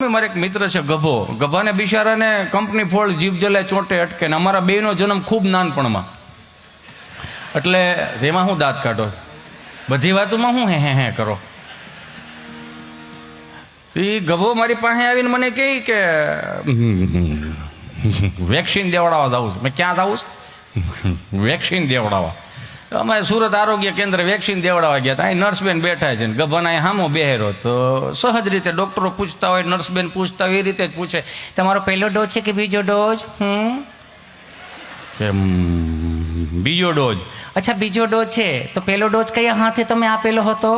મારે એક મિત્ર છે ગભો. ગભાને બિચારાને કંપની ફોડ જીભ જલે ચોંટે અટકે ને અમારા બેયનો જન્મ ખૂબ નાનપણમાં, એટલે એમાં હું દાંત કાઢો, બધી વાતોમાં હું હે કરો. એ ગભો મારી પાસે આવીને મને કહે કે વેક્સિન દેવડાવવા જાઉં છું. મેં ક્યાં જાઉં છું? વેક્સિન દેવડાવવા. અમારે સુરત આરોગ્ય કેન્દ્ર વેક્સિન દેવડાવવા ગયા હતા. અહીં નર્સબેન બેઠા છે ને ગભાના અહીં હામો બેહેરો, તો સહજ રીતે ડૉક્ટરો પૂછતા હોય, નર્સબેન પૂછતા હોય, એ રીતે જ પૂછે, તમારો પહેલો ડોઝ છે કે બીજો ડોઝ? બીજો ડોઝ. અચ્છા, બીજો ડોઝ છે તો પહેલો ડોઝ કયા હાથે તમે આપેલો હતો?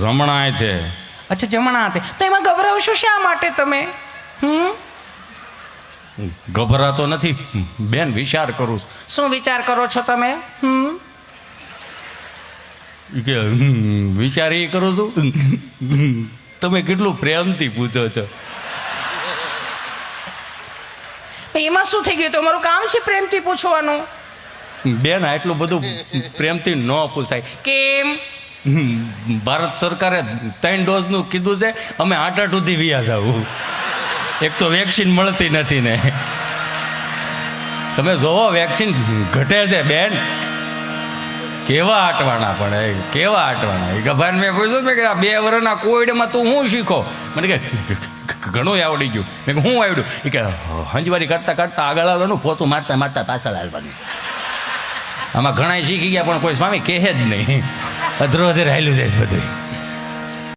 જમણા છે. અચ્છા, જમણા હાથે. તો એમાં ગભરાવશો શા માટે તમે? ગભરાતો નથી બેન, વિચાર કરું. શું વિચાર કરો છો તમે? કે વિચાર એ કરું છું, તમે કેટલું પ્રેમથી પૂછો છો. એમાં શું થઈ ગયું? તમારું કામ છે પ્રેમથી પૂછવાનું. બેન, આટલું બધું પ્રેમથી ન પૂછાય. કેમ? ભારત સરકારે 3 ડોઝનું કીધું છે, અમે 8 સુધી વ્યા જવું. એક તો વેક્સિન મળતી નથી ને. તમે જોવો વેક્સિન ઘટે છે બેન. કેવા આટવાના, પણ કેવા આટવાના. એ ગભાને મેં પૂછ્યું મેં કે આ 2 વર્ષના કોવિડમાં તું શું શીખો? મને કે ઘણું આવડી ગયું. મેં કે શું આવડ્યું? એ કે હંજવારી કાઢતા કાઢતા આગળ આવવાનું, પોતું મારતા મારતા પાછળ આવવાનું. આમાં ઘણા શીખી ગયા પણ કોઈ સ્વામી કહે જ નહીં. અધરો અધર હાલ્યું જાય છે બધું.